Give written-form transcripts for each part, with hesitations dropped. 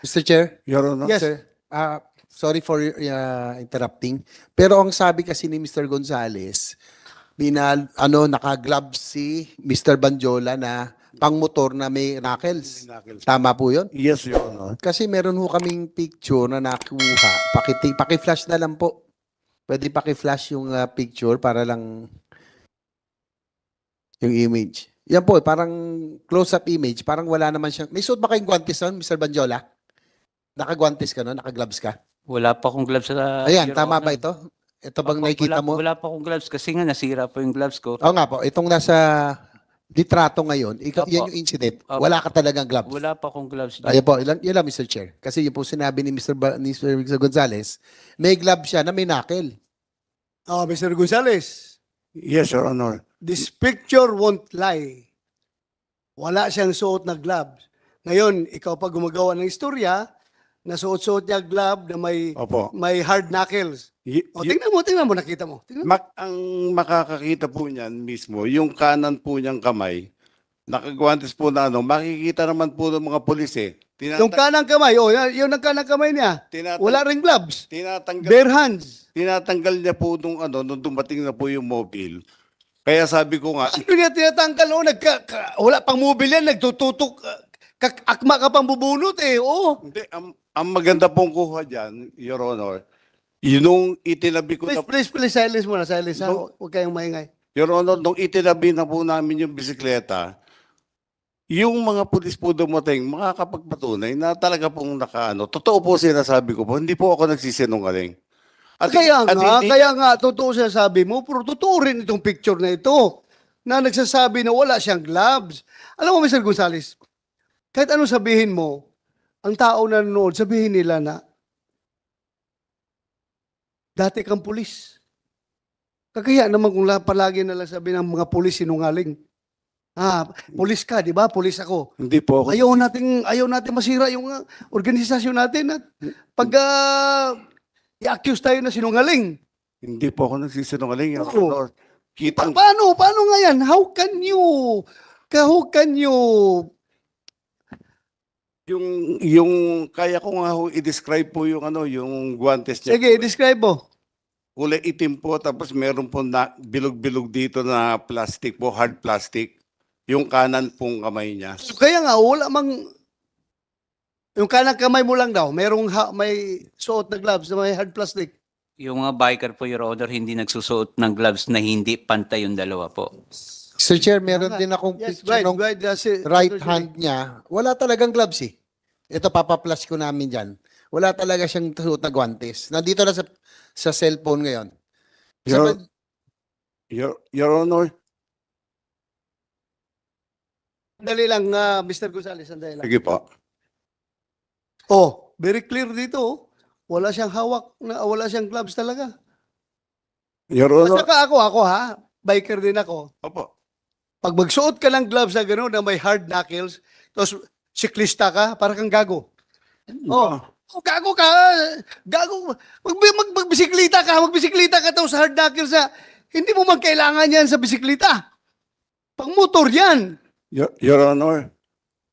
Mr. Chair? Your Honor. Yes. Sir, sorry for interrupting. Pero ang sabi kasi ni Mr. Gonzales, naka-gloves si Mr. Banjola na pang-motor na may knuckles. Tama po yun? Yes, Your Honor. Kasi meron ho kaming picture na nakuha. Paki-flash na lang po. Pwede paki-flash yung picture para lang yung image. Yan po, parang close-up image. Parang wala naman siya. May suot ba kayong guantes nun, Mr. Banjola? Naka-guantes ka nun? Naka-gloves ka? Wala pa akong gloves sa... Ayan, Your tama Honor. ba ito? Ito bang Opo, nakikita mo? Wala pa akong gloves kasi nga nasira po yung gloves ko. Oo nga po, itong nasa litrato ngayon, Opo. yan yung incident. Opo. Wala ka talagang gloves. Wala pa akong gloves. Ayun po, yun lang, Mr. Chair. Kasi yun po sinabi ni Mr. Gonzales, may glove siya na may knuckle. Mr. Gonzales, Yes, Your Honor. this picture won't lie. Wala siyang suot na gloves. Ngayon, ikaw pa gumagawa ng istorya, nasuot-suot niya glove na Opo. may hard knuckles. O, tingnan mo, nakita mo. Tingnan mo. Ang makakakita po niyan mismo, yung kanan po niyang kamay, nakagwantes po na makikita naman po ng mga pulis eh. Yung kanang kamay, yun ang kanang kamay niya. Wala ring gloves. Tinatanggal, Bare hands. tinatanggal niya po nung nung dumating na po yung mobile. Kaya sabi ko nga, Ano niya tinatanggal? Wala pang mobile yan, nagtututok. Akma ka pang bubunot eh. Oo. hindi, ang maganda pong kuha dyan, Your Honor, yung itinabi ko na, Please, silence muna, silence ha. No. Huwag kayong maingay. Your Honor, nung itinabi na po namin yung bisikleta, yung mga pulis po dumating, makakapagpatunay na talaga pong totoo po sinasabi ko po, hindi po ako nagsisinungaling. Kaya nga, totoo siya sabi mo, pero totoo rin itong picture na ito na nagsasabi na wala siyang gloves. Alam mo, Mr. Gonzales, kahit anong sabihin mo, ang tao na nanonood, sabihin nila na dati kang pulis. Kagaya naman kung palagi nalang sabi ng mga pulis sinungaling. Pulis ka, di ba? Pulis ako. Hindi po ako. Ayaw natin masira yung organisasyon natin at pag i-accuse tayo na sinungaling. Hindi po ako nagsisinungaling, Your Oo. Honor. Kitang, Paano nga yan? How can you yung kaya ko nga ho i-describe po yung yung guantes niya. sige, describe mo. Kulay itim po, tapos meron po na bilog-bilog dito na plastic po, hard plastic. Yung kanan pong kamay niya. Kaya nga, wala mang yung kanang kamay mo lang daw, may suot na gloves na may hard plastic. Yung mga biker po, Your Honor, hindi nagsusuot ng gloves na hindi pantay yung dalawa po. Mr. Chair, meron din akong Yes, picture ng that's it. right hand niya. Wala talagang gloves eh. Ito, papaplas ko namin dyan. Wala talaga siyang suot na guantes. Nandito na sa cellphone ngayon. Your Honor, Sandali lang, Mr. Gonzales, sandali lang. sige po. Very clear dito. Wala siyang hawak, wala siyang gloves talaga. Your Honor, Basta ako ha, biker din ako. opo. Pag magsuot ka ng gloves na gano'n na may hard knuckles, tapos siklista ka, para kang gago. Gago ka. Gago. Magbisiklita ka daw sa hard knuckles na hindi mo man kailangan yan sa bisiklita. Pang motor yan. Your Honor,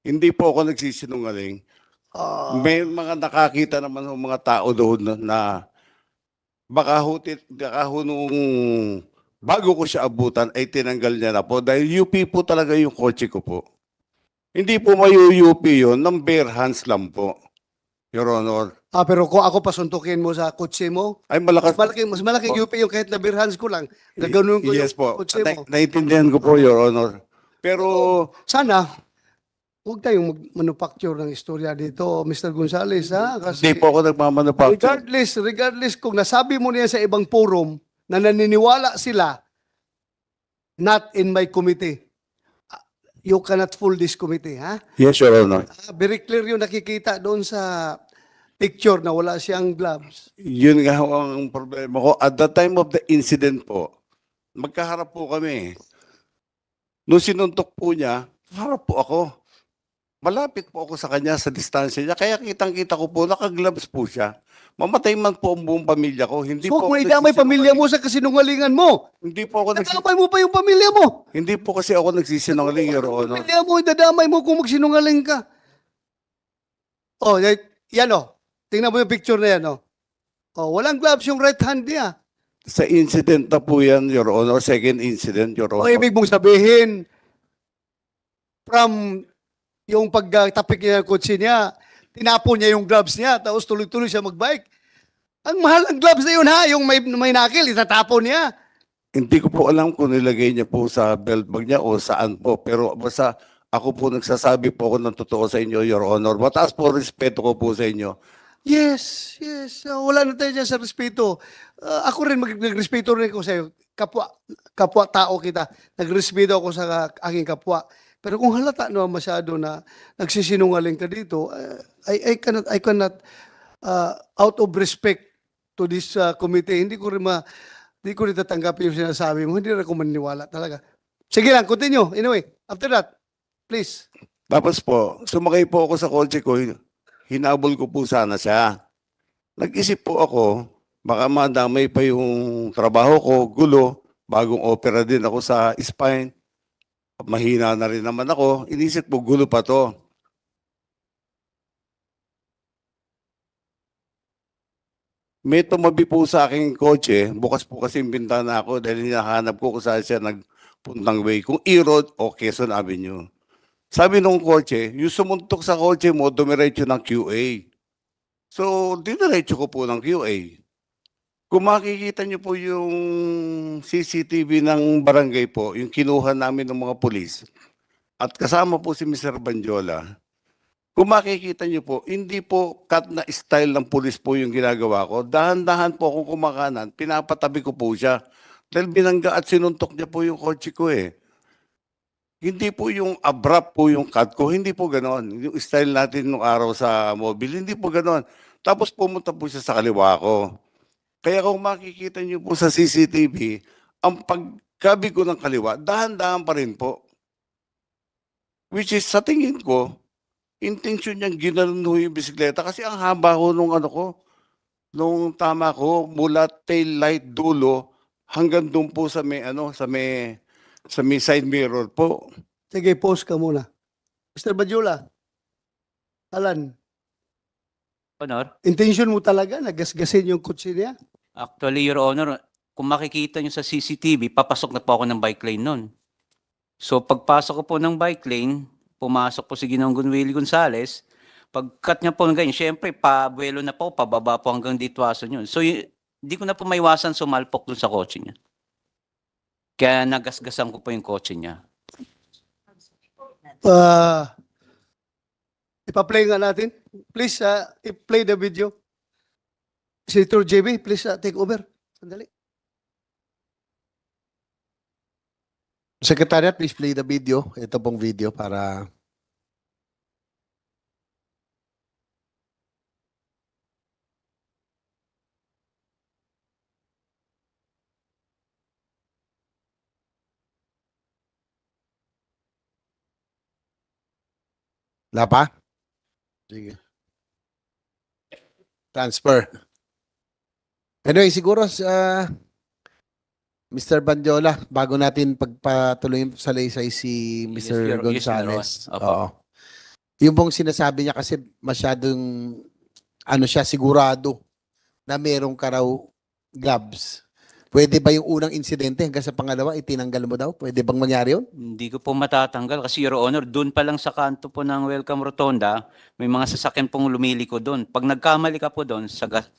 hindi po ako nagsisinungaling. May mga nakakita naman ng mga tao doon na baka ho nung bago ko siya abutan ay tinanggal niya na po dahil UP po talaga yung kotse ko po. Hindi po mayu-UP yun, ng bare hands lang po, Your Honor. Pero kung ako pasuntukin mo sa kotse mo, Ay malakas. mas malaki UP yung kahit na bare hands ko lang. Gaganon ko Yes yung po. kotse mo. Naiintindihan ko po, Your Honor. Pero Sana, huwag tayong manufacture ng istorya dito, Mr. Gonzales, ha? Kasi hindi po ako nagmamanufacture. regardless kung nasabi mo niya sa ibang forum na naniniwala sila, not in my committee. You cannot fool this committee, ha? Yes, Your Honor. Very clear yung nakikita doon sa picture na wala siyang gloves. Yun nga ho ang problema ko. At the time of the incident po, magkaharap po kami. Nung sinuntok po niya, harap po ako. Malapit po ako sa kanya sa distansya niya. Kaya kitang-kita ko po, naka-gloves po siya. Mamatay man po ang buong pamilya ko. Hindi So, po kung ako idamay pamilya mo nagsisinungaling. sa kasinungalingan mo, Hindi po ako nadamay mo pa yung pamilya mo. Hindi po kasi ako nagsisinungaling, Your Honor. Pamilya mo, idadamay mo kung magsinungaling ka. Yan o. Tingnan mo yung picture na yan o. Oh, walang gloves yung right hand niya. Sa incident na po yan, Your Honor, second incident, Your O Honor. ibig mong sabihin, from yung pagtapik niya ng kotse niya, tinapon niya yung gloves niya, tapos tuloy-tuloy siya magbike. Ang mahal ng gloves na yun ha, yung may nakil, itatapon niya. Hindi ko po alam kung nilagay niya po sa belt bag niya o saan po. Pero basta ako po nagsasabi po ako ng totoo sa inyo, Your Honor. Mataas po respeto ko po sa inyo. Yes, yes. Wala na tayo dyan sa respeto. Ako rin, nagrespeto rin ako sa iyo. Kapwa tao kita. Nagrespeto ako sa aking kapwa. Pero kung halata naman masyado na nagsisinungaling ka dito, I cannot out of respect to this committee, hindi ko rin tatanggapin yung sinasabi mo. Hindi rin ako maniniwala talaga. Sige lang, continue. Anyway, after that, please. Tapos po, sumakay po ako sa kotse ko, hinabol ko po sana siya. Nag-isip po ako, baka madamay pa yung trabaho ko, gulo, bagong opera din ako sa spine. Mahina na rin naman ako. Inisip po, gulo pa to. May tumabi po sa aking kotse, bukas po kasi yung bintana ako dahil hinahanap ko kung saan siya nagpuntang way, kung E-Road o Quezon Avenue. Sabi nung kotse, yung sumuntok sa kotse mo, dumiretso ng QA. So, diniretso ko po ng QA. Kung makikita niyo po yung CCTV ng barangay po, yung kinuha namin ng mga pulis, at kasama po si Mr. Banjola, kung makikita niyo po, hindi po cut na style ng pulis po yung ginagawa ko. Dahan-dahan po akong kumakanan, pinapatabi ko po siya. Dahil binangga at sinuntok niya po yung kotse ko eh. Hindi po yung abrupt po yung cut ko, hindi po ganon. Yung style natin nung araw sa mobile, hindi po ganon. Tapos pumunta po siya sa kaliwa ko. Kaya kung makikita niyo po sa CCTV, ang pagkabi ko ng kaliwa, dahan-dahan pa rin po. Which is, sa tingin ko, intention niyang ginanon ho yung bisikleta kasi ang haba ko nung ano ko, nung tama ko, mula tail light dulo hanggang doon po sa may side mirror po. Sige, pause ka muna. Mr. Bajula, Alan, Honor, intention mo talaga na gasgasin yung kotse niya? actually, Your Honor, kung makikita nyo sa CCTV, papasok na po ako ng bike lane nun. So pagpasok ko po ng bike lane, pumasok po si Ginoong Gunwili Gonzales, pagkat niya po ng ganyan, syempre, pabuelo na po, pababa po hanggang ditwason yun. So hindi ko na po maiwasan sumalpok dun sa kotse niya. Kaya nagasgasan ko po yung kotse niya. Ipa-play nga natin. Please, i-play the video. Senator JB, please take over. Sandali. Secretariat, please play the video. Ito pong video para... Wala pa? Sige. Transfer. Anyway, siguro sa Mr. Banjola, bago natin pagpatuloy sa laysay si Mr. Gonzales. Opo. Oo. Yung pong sinasabi niya kasi masyadong ano siya, sigurado na merong ka raw gloves. Pwede ba yung unang insidente hanggang sa pangalawa, itinanggal mo daw? Pwede bang mangyari yun? Hindi ko po matatanggal kasi, Your Honor, doon pa lang sa kanto po ng Welcome Rotonda, may mga sasakyan pong lumiliko doon. Pag nagkamali ka po doon,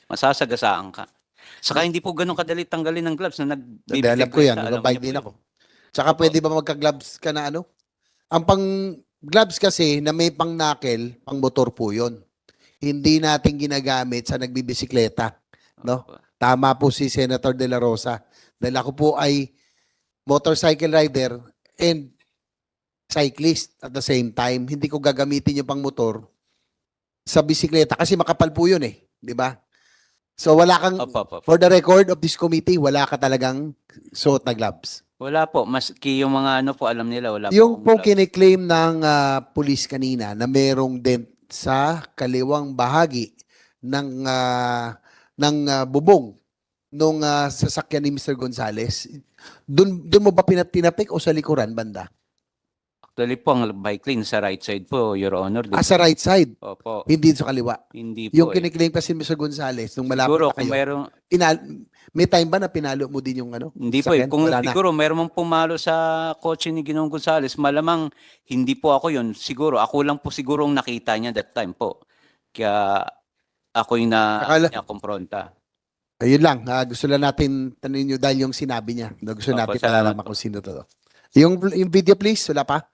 masasagasaan ka. Saka hindi po ganun kadali tanggalin ng gloves na Hindi, alam ko yan. Nagbabike din ako. Tsaka pwede ba magka-gloves ka na ano? Ang pang-gloves kasi na may pang-knuckle, pang-motor po yun. Hindi natin ginagamit sa nagbibisikleta. No? Tama po si Senator De La Rosa. Dahil ako po ay motorcycle rider and cyclist at the same time. Hindi ko gagamitin yung pang-motor sa bisikleta kasi makapal po yun eh. Di ba? So wala kang, for the record of this committee, wala ka talagang suot na gloves. Wala po. Maski yung mga ano po, alam nila, wala Yung po. pong kiniklaim ng police kanina na merong dent sa kaliwang bahagi ng bubong nung sasakyan ni Mr. Gonzales, doon mo ba tinapik o sa likuran banda? Actually po, ang bike lane sa right side po, Your Honor. Doon Sa right side, Opo. hindi sa kaliwa. Hindi po Yung eh. kiniklaim kasi Mr. Gonzales, nung malapit Siguro na kung kayo, meron, may time ba na pinalo mo din yung ano? hindi po eh. sakyan? Kung Wala na. siguro meron mong pumalo sa kotse ni Ginoong Gonzales, malamang hindi po ako yun. Siguro, ako lang po siguro ang nakita niya that time po. Kaya ako yung Akala- kumpronta. Ayun lang, gusto lang natin tanungin nyo dahil yung sinabi niya. Gusto Opo, natin salamat malaman kung sino to. Yung video please, wala pa?